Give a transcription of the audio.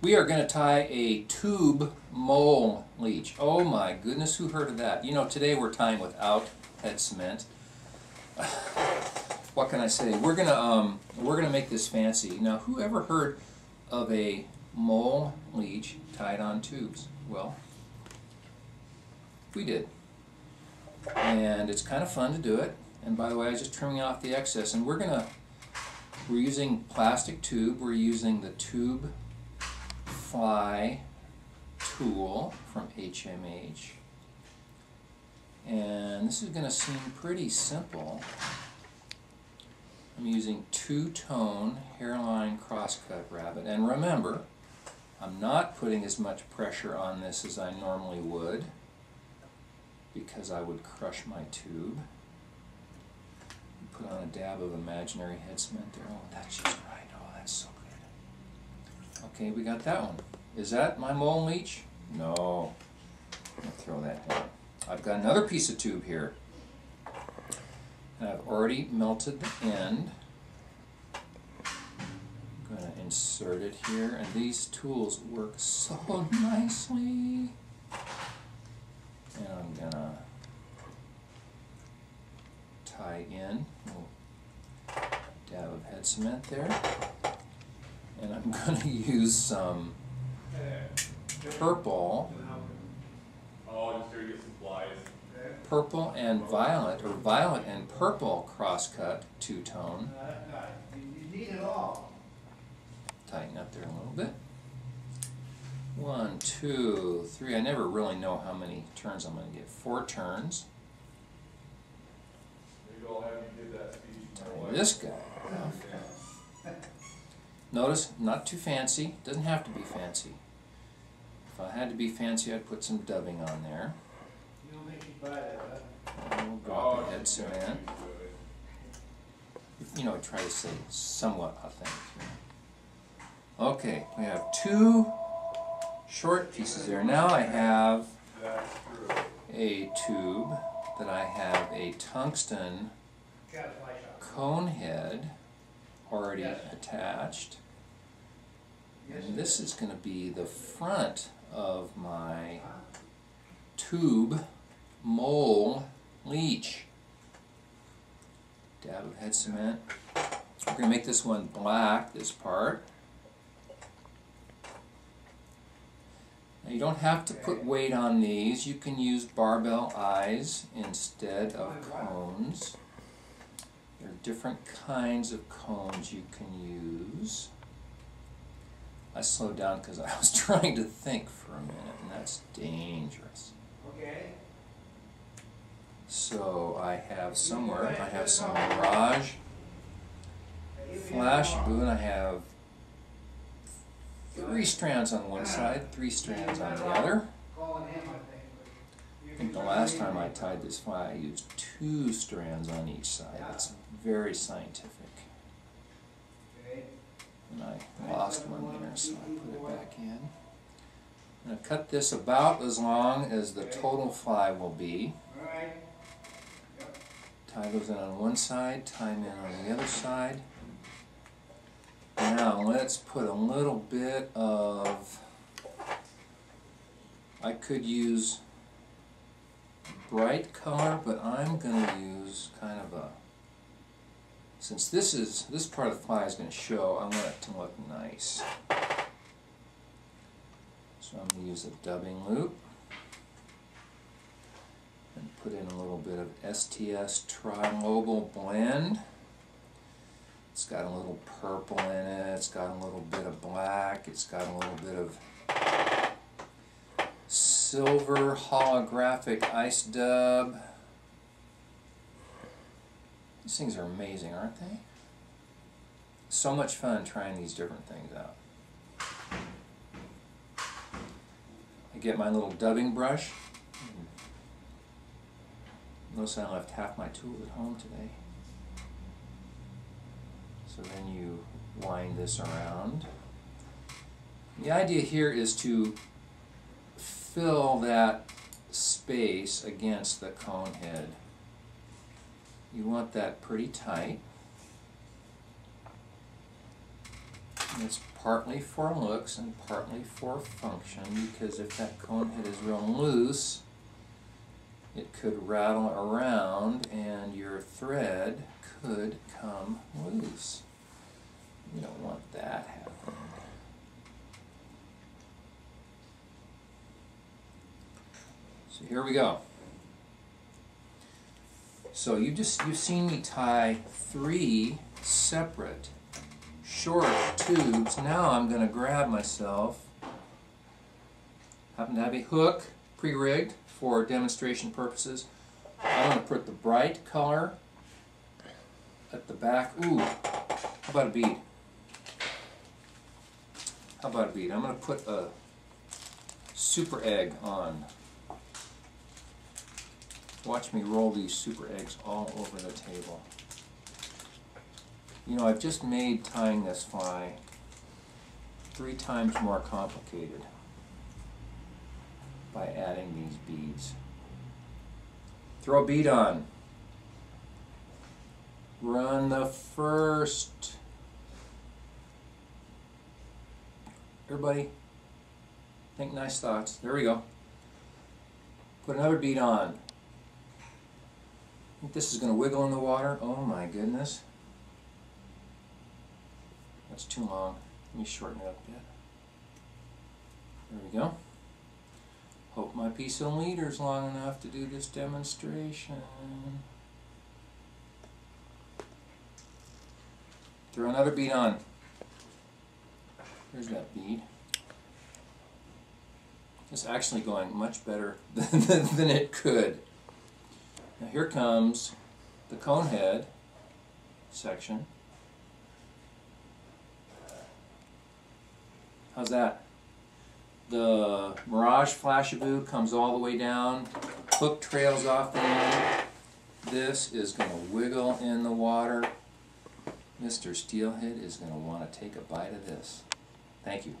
We are going to tie a Tube Moal Leech. Oh my goodness, who heard of that? You know, today we're tying without head cement. What can I say? We're gonna make this fancy. Now, who ever heard of a mole leech tied on tubes? Well, we did, and it's kind of fun to do it. And by the way, I was just trimming off the excess, and we're using plastic tube. We're using the Tube Fly tool from HMH, and this is going to seem pretty simple. I'm using 2-tone hairline crosscut rabbit, and remember, I'm not putting as much pressure on this as I normally would because I would crush my tube. Put on a dab of imaginary head cement there. Oh, that's just right. Oh, that's so good. Okay, we got that one. Is that my mole leech? No. I'm going to throw that down. I've got another piece of tube here. And I've already melted the end. I'm going to insert it here, and these tools work so nicely. And I'm going to tie in a little dab of head cement there. And I'm going to use some purple. Purple and violet, or violet and purple crosscut 2-tone. Tighten up there a little bit. 1, 2, 3. I never really know how many turns I'm going to get. 4 turns. Tie this guy off. Notice, not too fancy. Doesn't have to be fancy. If I had to be fancy, I'd put some dubbing on there. We'll drop the head cement. You know, try to stay somewhat authentic here. Okay, we have 2 short pieces there. Now I have a tube that I have a tungsten cone head already attached. And this is going to be the front of my Tube Moal Leech. Dab of head cement. We're going to make this one black, this part. Now you don't have to put weight on these. You can use barbell eyes instead of cones. There are different kinds of cones you can use. I slowed down because I was trying to think for a minute, and that's dangerous. Okay. So I have somewhere, I have some Mirage Flash Blue, and I have 3 strands on one side, 3 strands on the other. I think the last time I tied this fly, I used 2 strands on each side. That's very scientific. And I lost one there, so I put it back in. I'm going to cut this about as long as the total fly will be. Tie those in on one side, tie them in on the other side. Now let's put a little bit of, I could use bright color, but I'm going to use kind of a, since this part of the fly is going to show, I want it to look nice. So I'm going to use a dubbing loop and put in a little bit of STS Trilobal blend. It's got a little purple in it, it's got a little bit of black, it's got a little bit of silver holographic ice dub. These things are amazing, aren't they? So much fun trying these different things out. I get my little dubbing brush. Notice I left half my tools at home today. So then you wind this around. The idea here is to fill that space against the cone head. You want that pretty tight. It's partly for looks and partly for function, because if that cone head is real loose, it could rattle around and your thread could come loose. You don't want that happening. So here we go. So you've seen me tie 3 separate short tubes. Now I'm going to grab myself, happen to have a hook pre-rigged for demonstration purposes. I'm going to put the bright color at the back. Ooh, how about a bead? How about a bead? I'm going to put a super egg on. Watch me roll these super eggs all over the table. You know, I've just made tying this fly 3 times more complicated by adding these beads. Throw a bead on. Run the first. Everybody, think nice thoughts. There we go. Put another bead on. I think this is going to wiggle in the water. Oh my goodness. That's too long. Let me shorten it up a bit. There we go. Hope my piece of leader's long enough to do this demonstration. Throw another bead on. There's that bead. It's actually going much better than it could. Now here comes the cone head section. How's that? The Mirage Flashabou comes all the way down, hook trails off the end. This is going to wiggle in the water. Mr. Steelhead is going to want to take a bite of this. Thank you.